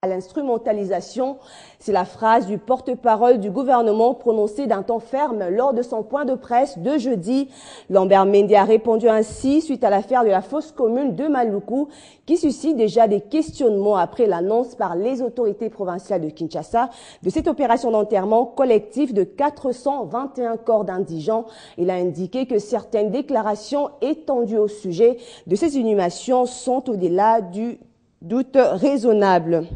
à l'instrumentalisation. C'est la phrase du porte-parole du gouvernement prononcée d'un ton ferme lors de son point de presse de jeudi. Lambert Mende a répondu ainsi suite à l'affaire de la fosse commune de Maluku qui suscite déjà des questionnements après l'annonce par les autorités provinciales de Kinshasa de cette opération d'enterrement collectif de 421 corps d'indigents. Il a indiqué que certaines déclarations étendues au sujet de ces inhumations sont au-delà du doute raisonnable.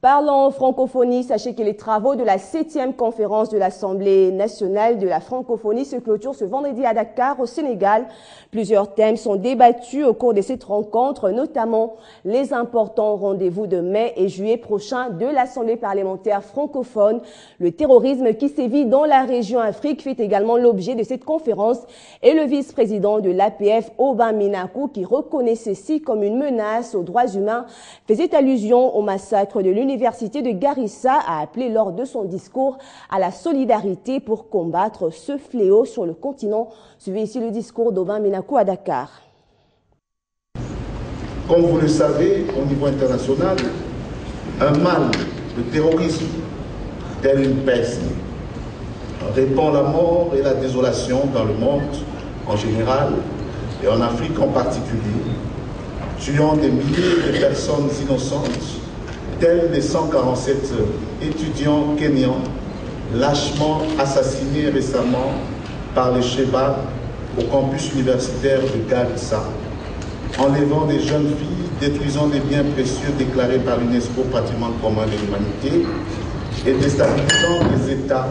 Parlons francophonie, sachez que les travaux de la 7e conférence de l'Assemblée nationale de la francophonie se clôturent ce vendredi à Dakar, au Sénégal. Plusieurs thèmes sont débattus au cours de cette rencontre, notamment les importants rendez-vous de mai et juillet prochains de l'Assemblée parlementaire francophone. Le terrorisme qui sévit dans la région Afrique fait également l'objet de cette conférence et le vice-président de l'APF, Aubin Minakou, qui reconnaît ceci comme une menace aux droits humains, faisait allusion au massacre de l'Université de Garissa, a appelé lors de son discours à la solidarité pour combattre ce fléau sur le continent. Suivez ici le discours d'Aubin Minakou à Dakar. Comme vous le savez, au niveau international, un mal, le terrorisme, tel une peste, répand la mort et la désolation dans le monde en général et en Afrique en particulier, tuant des milliers de personnes innocentes, tels les 147 étudiants kenyans lâchement assassinés récemment par les Shebab au campus universitaire de Garissa, enlevant des jeunes filles, détruisant des biens précieux déclarés par l'UNESCO patrimoine commun de l'humanité et déstabilisant les États,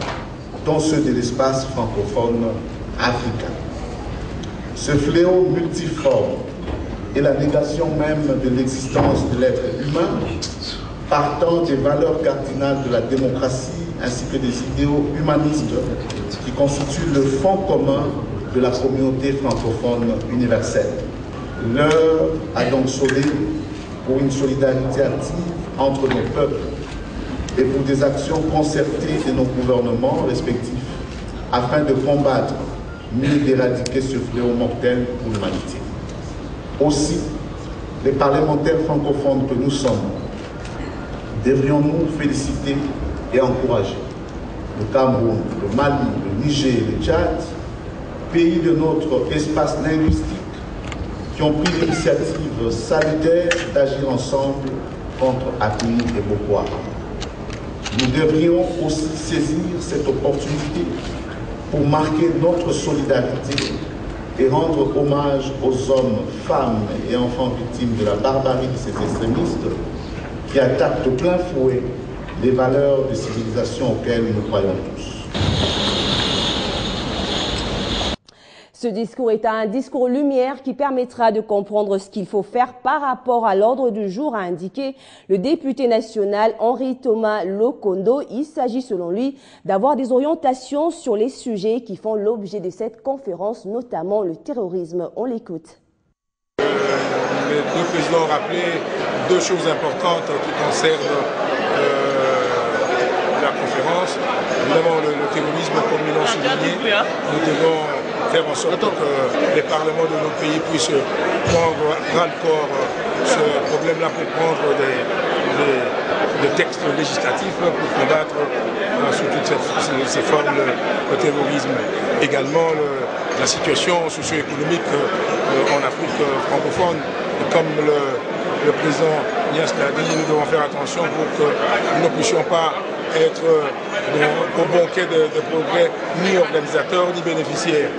dont ceux de l'espace francophone africain. Ce fléau multiforme et la négation même de l'existence de l'être humain, partant des valeurs cardinales de la démocratie ainsi que des idéaux humanistes qui constituent le fond commun de la communauté francophone universelle. L'heure a donc sonné pour une solidarité active entre nos peuples et pour des actions concertées de nos gouvernements respectifs afin de combattre, mieux d'éradiquer ce fléau mortel pour l'humanité. Aussi, les parlementaires francophones que nous sommes devrions-nous féliciter et encourager le Cameroun, le Mali, le Niger et le Tchad, pays de notre espace linguistique, qui ont pris l'initiative salutaire d'agir ensemble contre AQMI et Boko Haram. Nous devrions aussi saisir cette opportunité pour marquer notre solidarité et rendre hommage aux hommes, femmes et enfants victimes de la barbarie de ces extrémistes qui attaquent de plein fouet les valeurs de civilisation auxquelles nous croyons tous. Ce discours est un discours lumière qui permettra de comprendre ce qu'il faut faire par rapport à l'ordre du jour, a indiqué le député national Henri Thomas Lokondo. Il s'agit selon lui d'avoir des orientations sur les sujets qui font l'objet de cette conférence, notamment le terrorisme. On l'écoute. Le président a rappelé deux choses importantes qui concernent la conférence. Évidemment, le terrorisme, comme nous l'ont souligné, nous devons faire en sorte que les parlements de nos pays puissent prendre à corps ce problème-là pour prendre des textes législatifs pour combattre sous toutes ces formes le terrorisme. Également, la situation socio-économique en Afrique francophone, comme le président Nias l'a dit, nous devons faire attention pour que nous ne puissions pas être au banquet de progrès, ni organisateurs, ni bénéficiaires.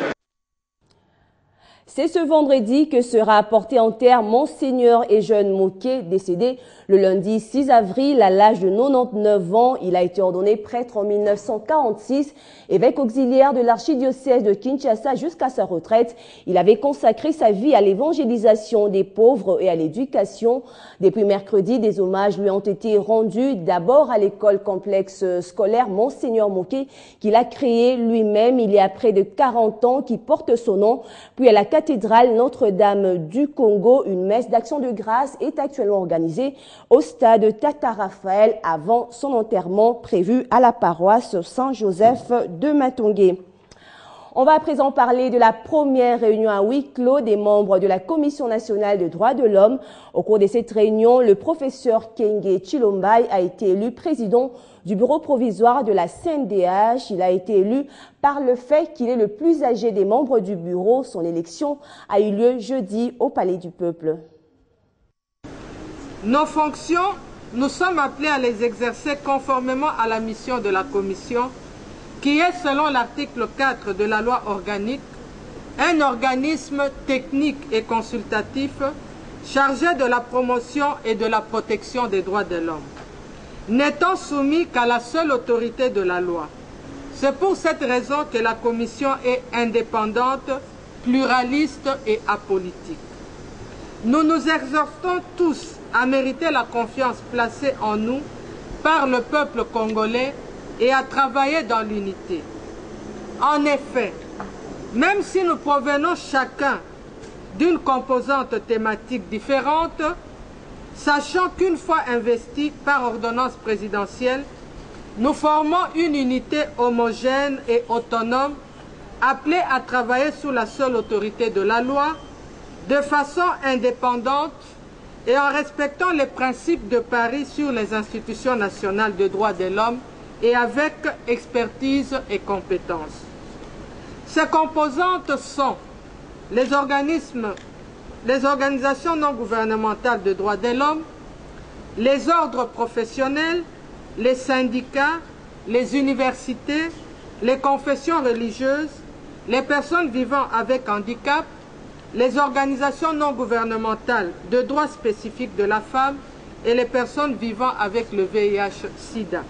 C'est ce vendredi que sera porté en terre Monseigneur Eugène Moké, décédé le lundi 6 avril à l'âge de 99 ans. Il a été ordonné prêtre en 1946, évêque auxiliaire de l'archidiocèse de Kinshasa jusqu'à sa retraite. Il avait consacré sa vie à l'évangélisation des pauvres et à l'éducation. Depuis mercredi, des hommages lui ont été rendus d'abord à l'école complexe scolaire Monseigneur Moké qu'il a créée lui-même il y a près de 40 ans, qui porte son nom, puis à la cathédrale Notre-Dame du Congo. Une messe d'action de grâce est actuellement organisée au stade Tata Raphaël avant son enterrement prévu à la paroisse Saint-Joseph de Matongé. On va à présent parler de la première réunion à huis clos des membres de la Commission nationale des droits de l'homme. Au cours de cette réunion, le professeur Kenge Chilombai a été élu président du bureau provisoire de la CNDH. Il a été élu par le fait qu'il est le plus âgé des membres du bureau. Son élection a eu lieu jeudi au Palais du Peuple. Nos fonctions, nous sommes appelés à les exercer conformément à la mission de la Commission, qui est, selon l'article 4 de la loi organique, un organisme technique et consultatif chargé de la promotion et de la protection des droits de l'homme, n'étant soumis qu'à la seule autorité de la loi. C'est pour cette raison que la Commission est indépendante, pluraliste et apolitique. Nous nous exhortons tous à mériter la confiance placée en nous par le peuple congolais et à travailler dans l'unité. En effet, même si nous provenons chacun d'une composante thématique différente, sachant qu'une fois investis par ordonnance présidentielle, nous formons une unité homogène et autonome appelée à travailler sous la seule autorité de la loi, de façon indépendante et en respectant les principes de Paris sur les institutions nationales de droits de l'homme et avec expertise et compétence. Ces composantes sont les organisations non gouvernementales de droits de l'homme, les ordres professionnels, les syndicats, les universités, les confessions religieuses, les personnes vivant avec handicap, les organisations non gouvernementales de droits spécifiques de la femme et les personnes vivant avec le VIH-Sida.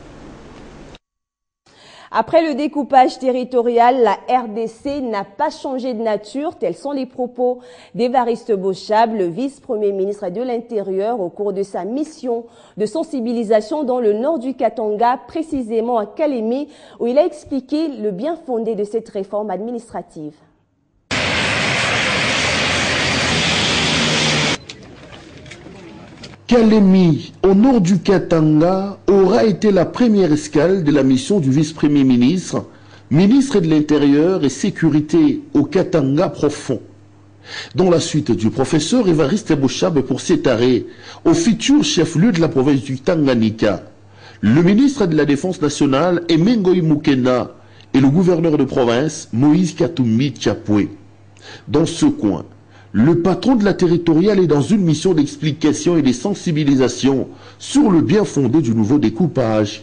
Après le découpage territorial, la RDC n'a pas changé de nature. Tels sont les propos d'Évariste Bochab, le vice-premier ministre de l'Intérieur, au cours de sa mission de sensibilisation dans le nord du Katanga, précisément à Kalemi, où il a expliqué le bien fondé de cette réforme administrative. Kalemi, au nord du Katanga, aura été la première escale de la mission du vice-premier ministre, ministre de l'Intérieur et Sécurité au Katanga profond. Dans la suite du professeur Évariste Bochab pour cet arrêt au futur chef-lieu de la province du Tanganyika, le ministre de la Défense nationale Emengoï Mukena et le gouverneur de province Moïse Katumbi Tchapoué. Dans ce coin, le patron de la territoriale est dans une mission d'explication et de sensibilisation sur le bien fondé du nouveau découpage.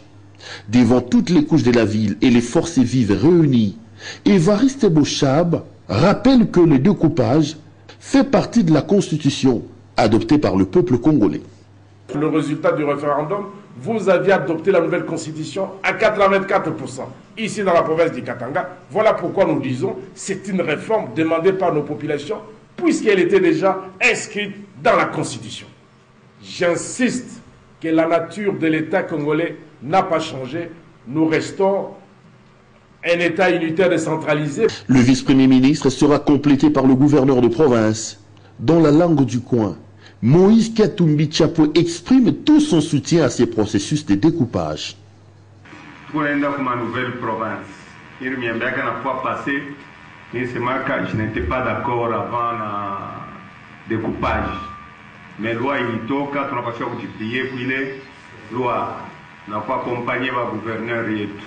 Devant toutes les couches de la ville et les forces vives réunies, Évariste Bochab rappelle que le découpage fait partie de la Constitution adoptée par le peuple congolais. Le résultat du référendum, vous aviez adopté la nouvelle Constitution à 84%. Ici dans la province du Katanga, voilà pourquoi nous disons que c'est une réforme demandée par nos populations puisqu'elle était déjà inscrite dans la Constitution. J'insiste que la nature de l'État congolais n'a pas changé. Nous restons un État unitaire décentralisé. Le vice-premier ministre sera complété par le gouverneur de province. Dans la langue du coin, Moïse Katumbi Tchapoué exprime tout son soutien à ces processus de découpage. Pour une nouvelle province, il m'y a bien qu'à fois passé. Mais c'est moi que je n'étais pas d'accord avant le découpage. Mais loi il toque, on n'a pas fait multiplier, puis les lois n'a pas accompagné le gouverneur et tout.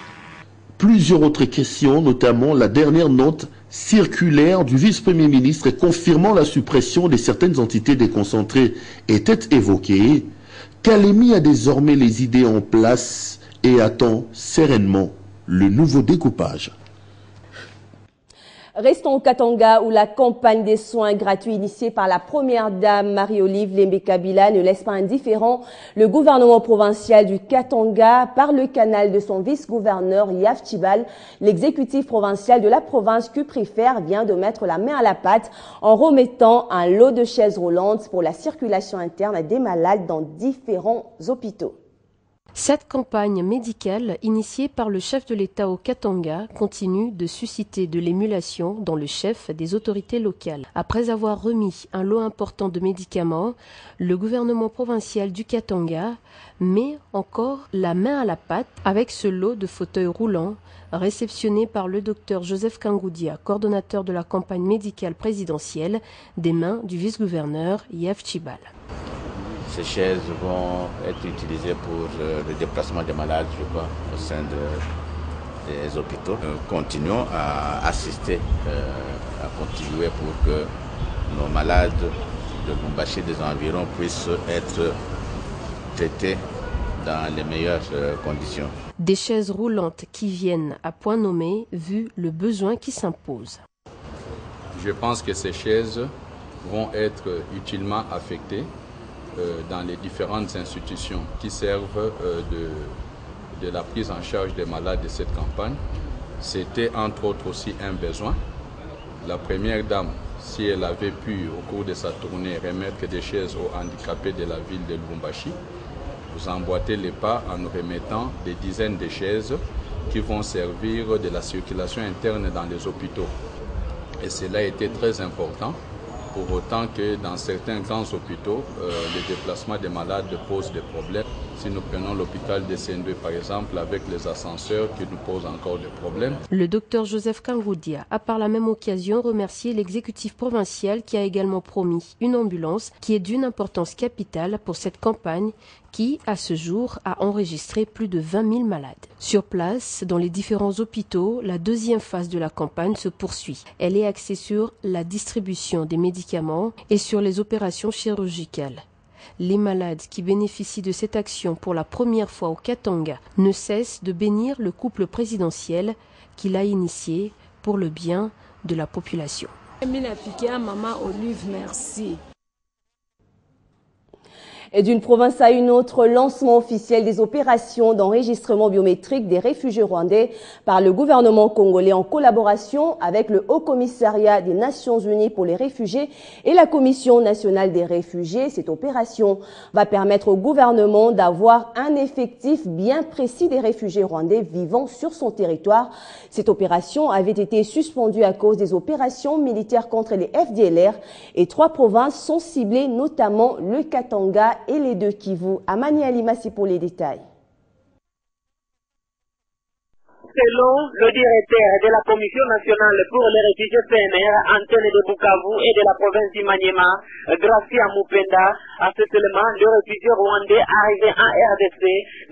Plusieurs autres questions, notamment la dernière note circulaire du vice-premier ministre confirmant la suppression de certaines entités déconcentrées, étaient évoquées. Kalemi a désormais les idées en place et attend sereinement le nouveau découpage. Restons au Katanga où la campagne des soins gratuits initiée par la première dame Marie-Olive Lembe-Kabila ne laisse pas indifférent le gouvernement provincial du Katanga par le canal de son vice-gouverneur Yaf Tchibal. L'exécutif provincial de la province Q-Préfère vient de mettre la main à la pâte en remettant un lot de chaises roulantes pour la circulation interne des malades dans différents hôpitaux. Cette campagne médicale, initiée par le chef de l'État au Katanga, continue de susciter de l'émulation dans le chef des autorités locales. Après avoir remis un lot important de médicaments, le gouvernement provincial du Katanga met encore la main à la pâte avec ce lot de fauteuils roulants réceptionné par le docteur Joseph Kangoudia, coordonnateur de la campagne médicale présidentielle, des mains du vice-gouverneur Yves Chibal. Ces chaises vont être utilisées pour le déplacement des malades, je crois, au sein des hôpitaux. Nous continuons à assister, à contribuer pour que nos malades de Lubumbashi des environs puissent être traités dans les meilleures conditions. Des chaises roulantes qui viennent à point nommé vu le besoin qui s'impose. Je pense que ces chaises vont être utilement affectées dans les différentes institutions qui servent de la prise en charge des malades de cette campagne. C'était entre autres aussi un besoin. La première dame, si elle avait pu au cours de sa tournée remettre des chaises aux handicapés de la ville de Lubumbashi, vous emboîtez les pas en nous remettant des dizaines de chaises qui vont servir de la circulation interne dans les hôpitaux. Et cela a été très important. Pour autant que dans certains grands hôpitaux, le déplacement des malades pose des problèmes. Si nous prenons l'hôpital de Sendwe par exemple, avec les ascenseurs qui nous posent encore des problèmes. Le docteur Joseph Kangoudia a par la même occasion remercié l'exécutif provincial qui a également promis une ambulance qui est d'une importance capitale pour cette campagne qui, à ce jour, a enregistré plus de 20 000 malades. Sur place, dans les différents hôpitaux, la deuxième phase de la campagne se poursuit. Elle est axée sur la distribution des médicaments et sur les opérations chirurgicales. Les malades qui bénéficient de cette action pour la première fois au Katanga ne cessent de bénir le couple présidentiel qui l'a initié pour le bien de la population. Maman Olive, merci. Et d'une province à une autre, lancement officiel des opérations d'enregistrement biométrique des réfugiés rwandais par le gouvernement congolais en collaboration avec le Haut Commissariat des Nations Unies pour les réfugiés et la Commission nationale des réfugiés. Cette opération va permettre au gouvernement d'avoir un effectif bien précis des réfugiés rwandais vivant sur son territoire. Cette opération avait été suspendue à cause des opérations militaires contre les FDLR et 3 provinces sont ciblées, notamment le Katanga et les 2 Kivu. Amani Alimassi pour les détails. Selon le directeur de la Commission nationale pour les réfugiés CNR, antenne de Bukavu et de la province du Maniema, Gracia Mupenda, a fait seulement les réfugiés rwandais arrivés en RDC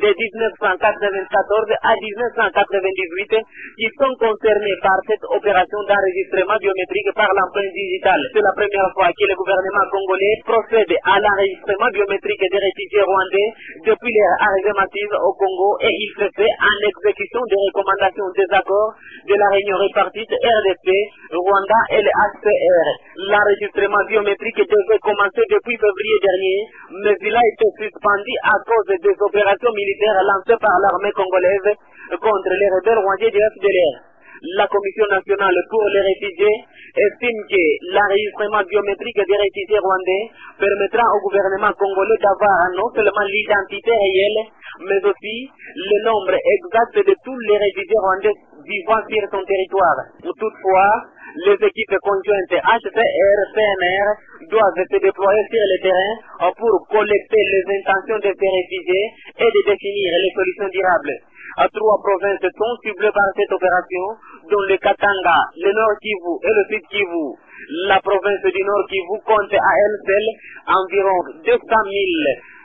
de 1994 à 1998 qui sont concernés par cette opération d'enregistrement biométrique par l'empreinte digitale. C'est la première fois que le gouvernement congolais procède à l'enregistrement biométrique des réfugiés rwandais depuis leur arrivée massive au Congo et il se fait en exécution des recommandations des accords de la réunion répartite RDC, Rwanda et le HCR. L'enregistrement biométrique devait commencer depuis février dernier, mais il a été suspendu à cause des opérations militaires lancées par l'armée congolaise contre les rebelles rwandais du FDLR. La Commission nationale pour les réfugiés estime que l'enregistrement biométrique des réfugiés rwandais permettra au gouvernement congolais d'avoir non seulement l'identité réelle, mais aussi le nombre exact de tous les réfugiés rwandais vivant sur son territoire. Toutefois, les équipes conjointes HCR, CNR doivent se déployer sur le terrain pour collecter les intentions de ces réfugiés et de définir les solutions durables. 3 provinces sont ciblées par cette opération, dont le Katanga, le Nord Kivu et le Sud Kivu. La province du Nord Kivu compte à elle seule environ 200 000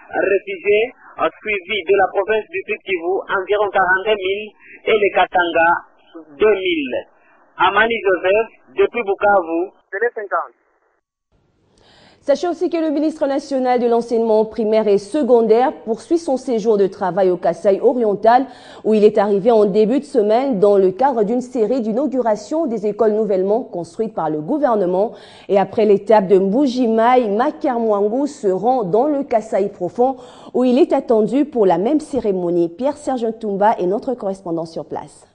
réfugiés, suivis de la province du Sud Kivu, environ 42 000, et le Katanga, 2 000. Amani Joseph, depuis Bukavu, Télé 50. Sachez aussi que le ministre national de l'enseignement primaire et secondaire poursuit son séjour de travail au Kasaï oriental où il est arrivé en début de semaine dans le cadre d'une série d'inauguration des écoles nouvellement construites par le gouvernement. Et après l'étape de Mbujimai, Makar Mwangu se rend dans le Kasaï profond où il est attendu pour la même cérémonie. Pierre-Serge Ntumba est notre correspondant sur place.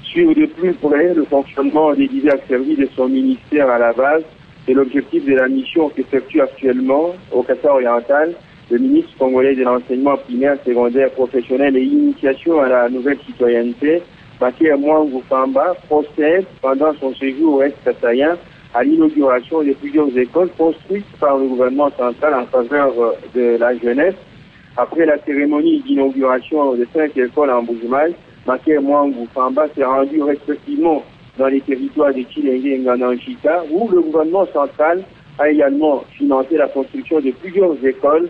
Suivre de plus près le fonctionnement des divers services de son ministère à la base. C'est l'objectif de la mission qu'effectue actuellement au Kasaï oriental le ministre congolais de l'enseignement primaire, secondaire, professionnel et initiation à la nouvelle citoyenneté, Makia Mwangu Famba, procède pendant son séjour au Est-Kassaïen à l'inauguration de plusieurs écoles construites par le gouvernement central en faveur de la jeunesse. Après la cérémonie d'inauguration de 5 écoles en Bujumaï, Makia Mwangu Famba s'est rendu respectivement dans les territoires de Chilenge et Ngananchika, où le gouvernement central a également financé la construction de plusieurs écoles